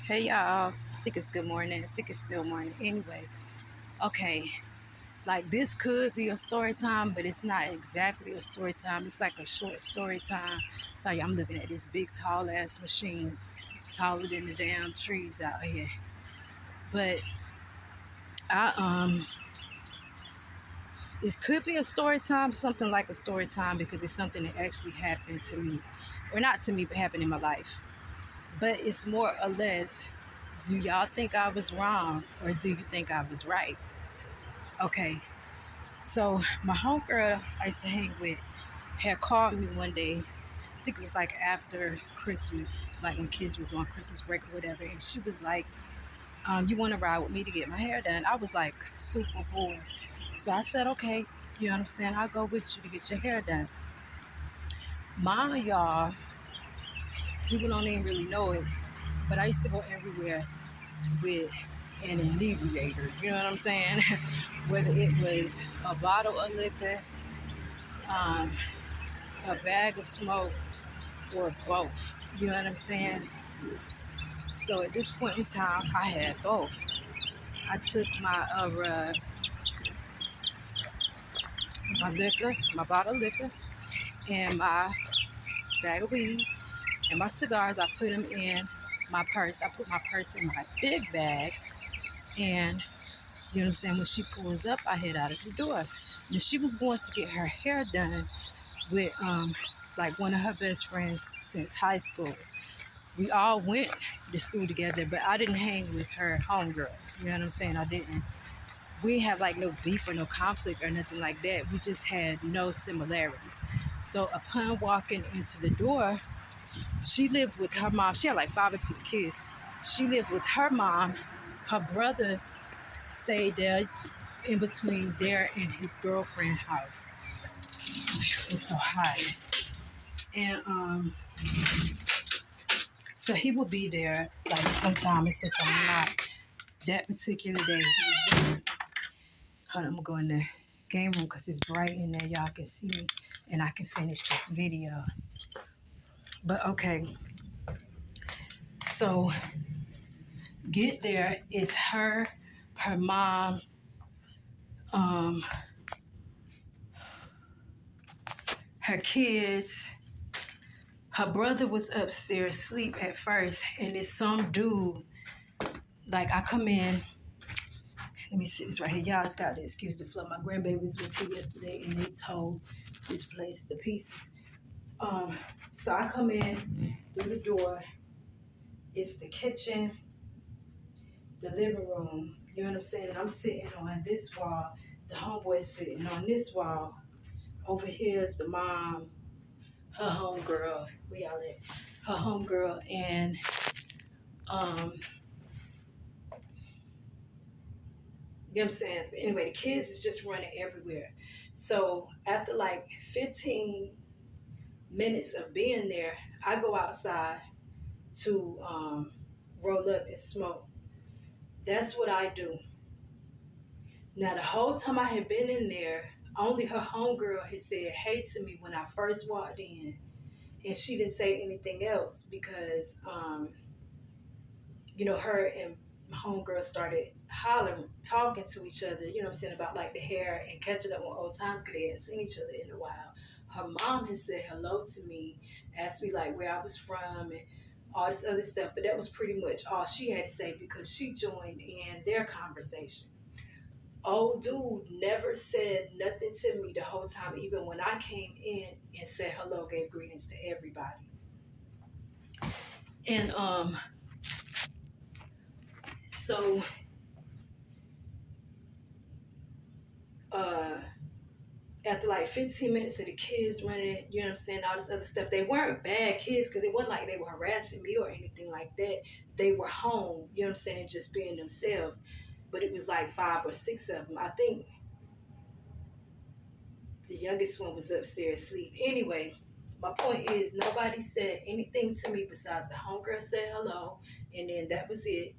Hey y'all, I think it's good morning. I think it's still morning. Anyway, okay, like this could be a story time, but it's not exactly a story time. It's like a short story time. Sorry, I'm looking at this big tall ass machine, taller than the damn trees out here. But I it could be a story time, something like a story time because it's something that actually happened to me, or not to me, but happened in my life. But it's more or less, do y'all think I was wrong or do you think I was right? Okay, so my homegirl I used to hang with had called me one day. I think it was like after Christmas, like when kids was on Christmas break or whatever, and she was like, "You want to ride with me to get my hair done?" I was like super bored, so I said, "Okay, you know what I'm saying? I'll go with you to get your hair done." Mind y'all, people don't even really know it, but I used to go everywhere with an inebriator. You know what I'm saying? Whether it was a bottle of liquor, um, a bag of smoke, or both. You know what I'm saying? So at this point in time, I had both. I took my liquor, my bottle of liquor, and my bag of weed, and my cigars. I put them in my purse. I put my purse in my big bag, and you know what I'm saying. When she pulls up, I head out of the door. And she was going to get her hair done with like one of her best friends since high school. We all went to school together, but I didn't hang with her homegirl. You know what I'm saying? I didn't. We didn't have like no beef or no conflict or nothing like that. We just had no similarities. So upon walking into the door, she lived with her mom. She had like 5 or 6 kids. She lived with her mom. Her brother stayed there in between there and his girlfriend's house. It's so hot. And so he would be there like sometime and sometime not. That particular day, he was there. Hold on, I'm gonna go in the game room because it's bright in there. Y'all can see me and I can finish this video. But okay, so get there. It's her mom, um, her kids. Her brother was upstairs asleep at first, and it's some dude. Like I come in, let me see this right here. Y'all just got to excuse the flow. My grandbabies was here yesterday, and they tore this place to pieces. Um, so I come in through the door. It's the kitchen, the living room. You know what I'm saying? And I'm sitting on this wall. The homeboy's sitting on this wall. Over here is the mom, her homegirl. We all at her homegirl, and um, you know what I'm saying? But anyway, the kids is just running everywhere. So after like 15 minutes of being there, I go outside to roll up and smoke. That's what I do. Now, the whole time I had been in there, only her homegirl had said hey to me when I first walked in. And she didn't say anything else because, her and my homegirl started hollering, talking to each other, you know what I'm saying, about like the hair and catching up on old times because they hadn't seen each other in a while. Her mom had said hello to me, asked me like where I was from and all this other stuff. But that was pretty much all she had to say because she joined in their conversation. Old dude never said nothing to me the whole time, even when I came in and said hello, gave greetings to everybody. And so uh after like 15 minutes of the kids running, you know what I'm saying, all this other stuff, they weren't bad kids because it wasn't like they were harassing me or anything like that. They were home, you know what I'm saying, just being themselves. But it was like 5 or 6 of them. I think the youngest one was upstairs asleep. Anyway, my point is nobody said anything to me besides the homegirl said hello, and then that was it.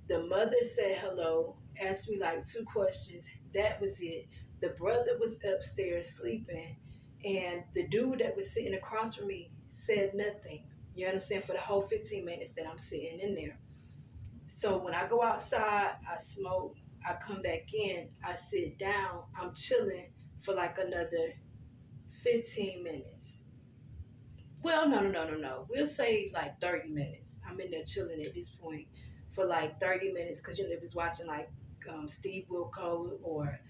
The mother said hello, asked me like 2 questions. That was it. The brother was upstairs sleeping, and the dude that was sitting across from me said nothing. You understand? For the whole 15 minutes that I'm sitting in there. So when I go outside, I smoke, I come back in, I sit down, I'm chilling for like another 15 minutes. Well, no. We'll say like 30 minutes. I'm in there chilling at this point for like 30 minutes because, it was watching like Steve Wilco or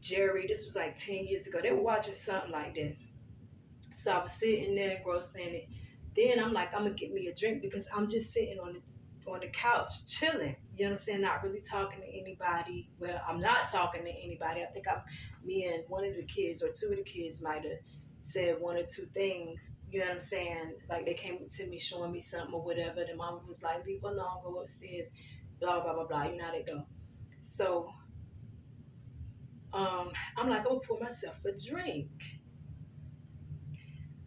Jerry. This was like 10 years ago. They were watching something like that. So I was sitting there engrossed in it. Then I'm like, I'm gonna get me a drink because I'm just sitting on the couch chilling. You know what I'm saying? Not really talking to anybody. Well, I'm not talking to anybody. I think me and one of the kids or two of the kids might have said one or two things. You know what I'm saying? Like they came to me showing me something or whatever. The mama was like, leave her alone, go upstairs, blah blah blah blah. You know how they go. So I'm like, I'm gonna pour myself a drink.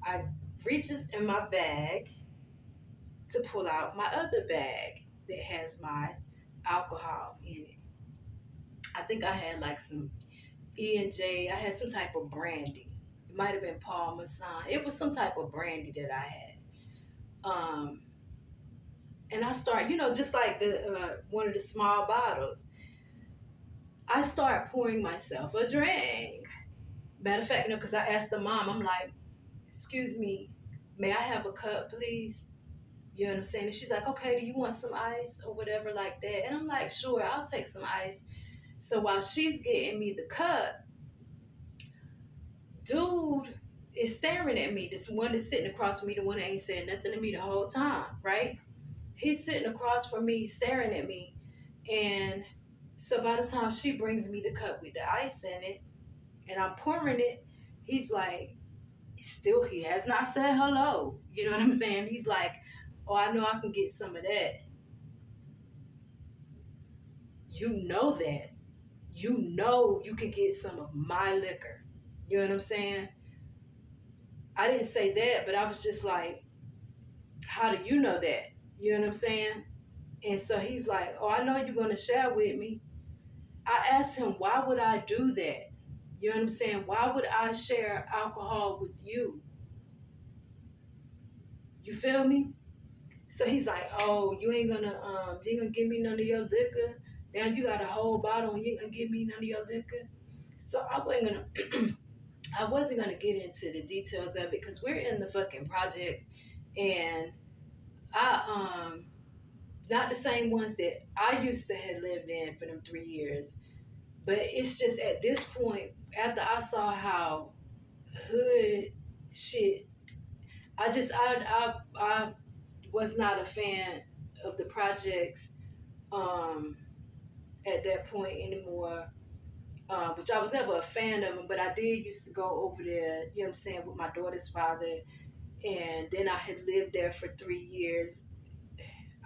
I reaches in my bag to pull out my other bag that has my alcohol in it. I think I had like some E&J. I had some type of brandy. It might have been Paul Masson. It was some type of brandy that I had. Um, and I start, just like the one of the small bottles. I start pouring myself a drink. Matter of fact, because I asked the mom, I'm like, "Excuse me, may I have a cup, please?" You know what I'm saying? And she's like, okay, do you want some ice or whatever like that? And I'm like, sure, I'll take some ice. So while she's getting me the cup, dude is staring at me. This one is sitting across from me, the one that ain't saying nothing to me the whole time, right? He's sitting across from me, staring at me. And so by the time she brings me the cup with the ice in it, and I'm pouring it, he's like, still, he has not said hello. You know what I'm saying? He's like, oh, I know I can get some of that. You know that. You know you can get some of my liquor. You know what I'm saying? I didn't say that, but I was just like, how do you know that? You know what I'm saying? And so he's like, oh, I know you're going to share with me. I asked him, why would I do that? You know what I'm saying? Why would I share alcohol with you? You feel me? So he's like, oh, you ain't gonna give me none of your liquor. Damn, you got a whole bottle and you ain't gonna give me none of your liquor. So I wasn't gonna I wasn't gonna get into the details of it because we're in the fucking projects, and I not the same ones that I used to have lived in for them 3 years. But it's just at this point, after I saw how hood shit, I was not a fan of the projects um at that point anymore. Which I was never a fan of them, but I did used to go over there, you know what I'm saying, with my daughter's father. And then I had lived there for 3 years.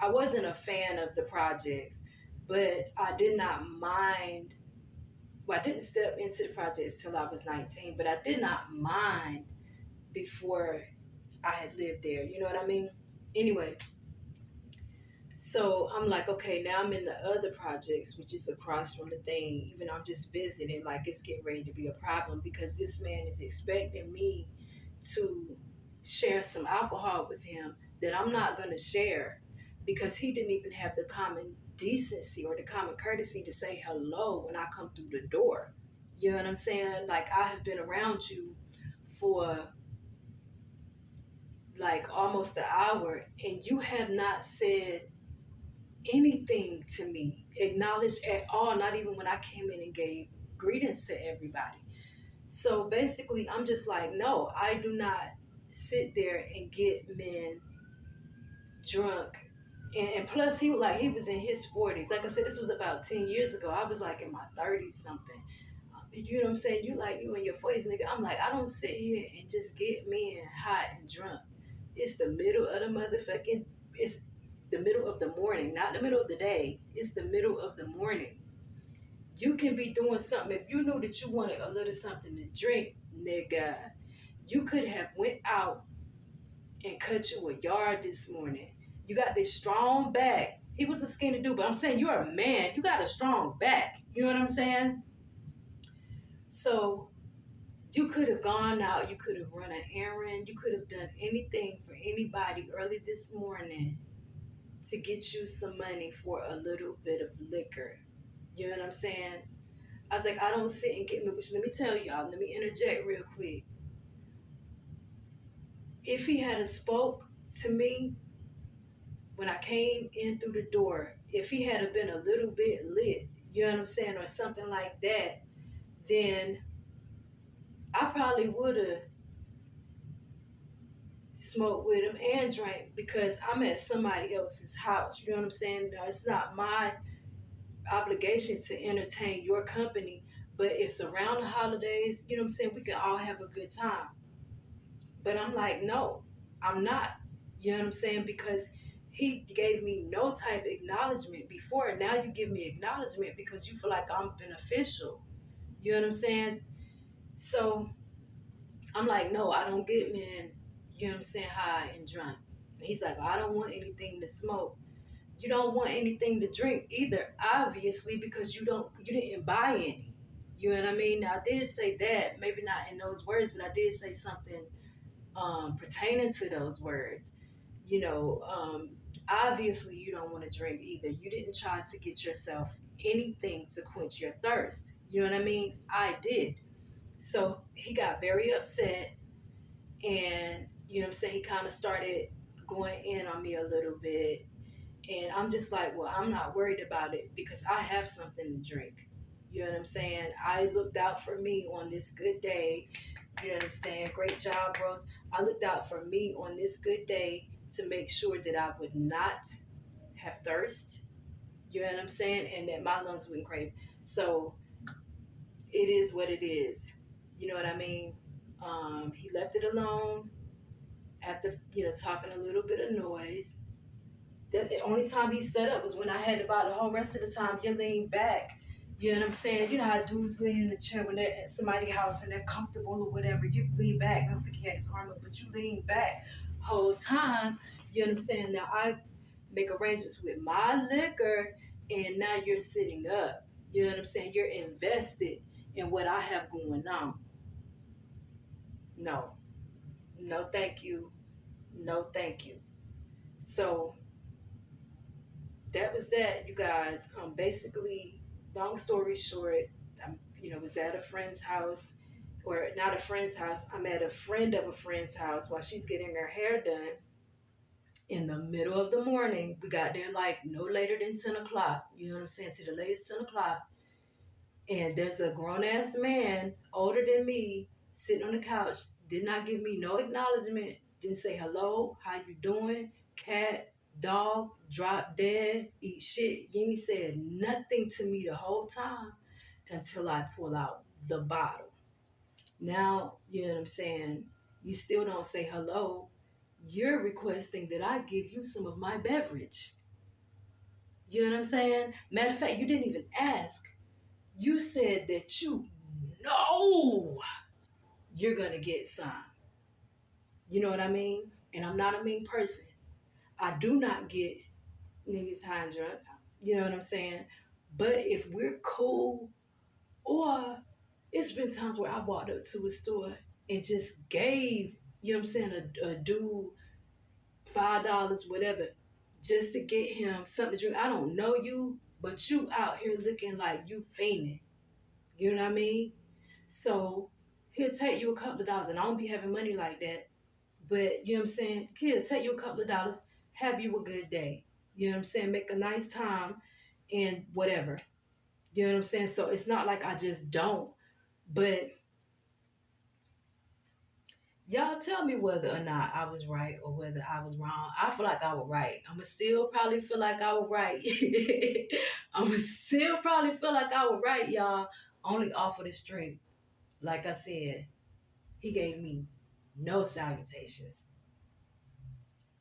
I wasn't a fan of the projects, but I did not mind. Well, I didn't step into the projects till I was 19, but I did not mind before I had lived there. You know what I mean? Anyway, so I'm like, okay, now I'm in the other projects, which is across from the thing. Even I'm just visiting, like it's getting ready to be a problem because this man is expecting me to share some alcohol with him that I'm not going to share because he didn't even have the common decency or the common courtesy to say hello when I come through the door. You know what I'm saying? Like I have been around you for like almost an hour and you have not said anything to me, acknowledged at all, not even when I came in and gave greetings to everybody. So basically, I'm just like, no, I do not sit there and get men drunk. And plus, he was in his 40s. Like I said, this was about 10 years ago. I was like in my 30s something. You know what I'm saying? You in your 40s, nigga. I'm like, I don't sit here and just get men hot and drunk. It's the middle of the motherfucking, it's the middle of the morning, not the middle of the day. It's the middle of the morning. You can be doing something. If you knew that you wanted a little something to drink, nigga, you could have went out and cut you a yard this morning. You got this strong back. He was a skinny dude, but I'm saying you're a man. You got a strong back. You know what I'm saying? So you could have gone out. You could have run an errand. You could have done anything for anybody early this morning to get you some money for a little bit of liquor. You know what I'm saying? I was like, I don't sit and get me, which let me tell y'all, let me interject real quick. If he had a spoke to me when I came in through the door, if he had been a little bit lit, you know what I'm saying, or something like that, then I probably would have smoked with him and drank because I'm at somebody else's house. You know what I'm saying? Now, it's not my obligation to entertain your company, but it's around the holidays, you know what I'm saying? We can all have a good time. But I'm like, no, I'm not. You know what I'm saying? Because he gave me no type of acknowledgement before. Now you give me acknowledgement because you feel like I'm beneficial. You know what I'm saying? So I'm like, no, I don't get men, you know what I'm saying, high and drunk. And he's like, I don't want anything to smoke. You don't want anything to drink either, obviously, because you didn't buy any. You know what I mean? Now, I did say that, maybe not in those words, but I did say something pertaining to those words. You know, obviously you don't want to drink either. You didn't try to get yourself anything to quench your thirst. You know what I mean? I did. So he got very upset, and you know what I'm saying, he kind of started going in on me a little bit. And I'm just like, well, I'm not worried about it because I have something to drink. You know what I'm saying? I looked out for me on this good day. You know what I'm saying? Great job, Rose. I looked out for me on this good day to make sure that I would not have thirst. You know what I'm saying? And that my lungs wouldn't crave. So it is what it is. You know what I mean? He left it alone after, you know, talking a little bit of noise. The only time he set up was when I had about the whole rest of the time you lean back. You know what I'm saying? You know how dudes lean in the chair when they're at somebody's house and they're comfortable or whatever. You lean back. I don't think he had his arm up, but you lean back whole time. You know what I'm saying? Now I make arrangements with my liquor and now you're sitting up. You know what I'm saying? You're invested in what I have going on. No. No thank you. No thank you. So that was that, you guys. Basically, long story short, you know, was at a friend's house, or not a friend's house. I'm at a friend of a friend's house while she's getting her hair done. In the middle of the morning, we got there like no later than 10 o'clock. You know what I'm saying? To the latest 10 o'clock, and there's a grown ass man older than me sitting on the couch. Did not give me no acknowledgement. Didn't say hello, how you doing, cat, dog, drop dead, eat shit. You ain't said nothing to me the whole time until I pull out the bottle. Now, you know what I'm saying? You still don't say hello. You're requesting that I give you some of my beverage. You know what I'm saying? Matter of fact, you didn't even ask. You said that you know you're going to get some. You know what I mean? And I'm not a mean person. I do not get niggas high and drunk. You know what I'm saying? But if we're cool, or it's been times where I walked up to a store and just gave, you know what I'm saying, a dude $5, whatever, just to get him something to drink. I don't know you, but you out here looking like you fiending. You know what I mean? So he'll take you a couple of dollars, and I don't be having money like that. But you know what I'm saying? He'll take you a couple of dollars, have you a good day. You know what I'm saying? Make a nice time and whatever. You know what I'm saying? So it's not like I just don't. But y'all tell me whether or not I was right or whether I was wrong. I feel like I was right. I'ma still probably feel like I was right. I'ma still probably feel like I was right, y'all. Only off of the strength. Like I said, he gave me no salutations.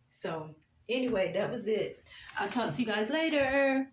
So anyway, that was it. I'll talk to you guys later.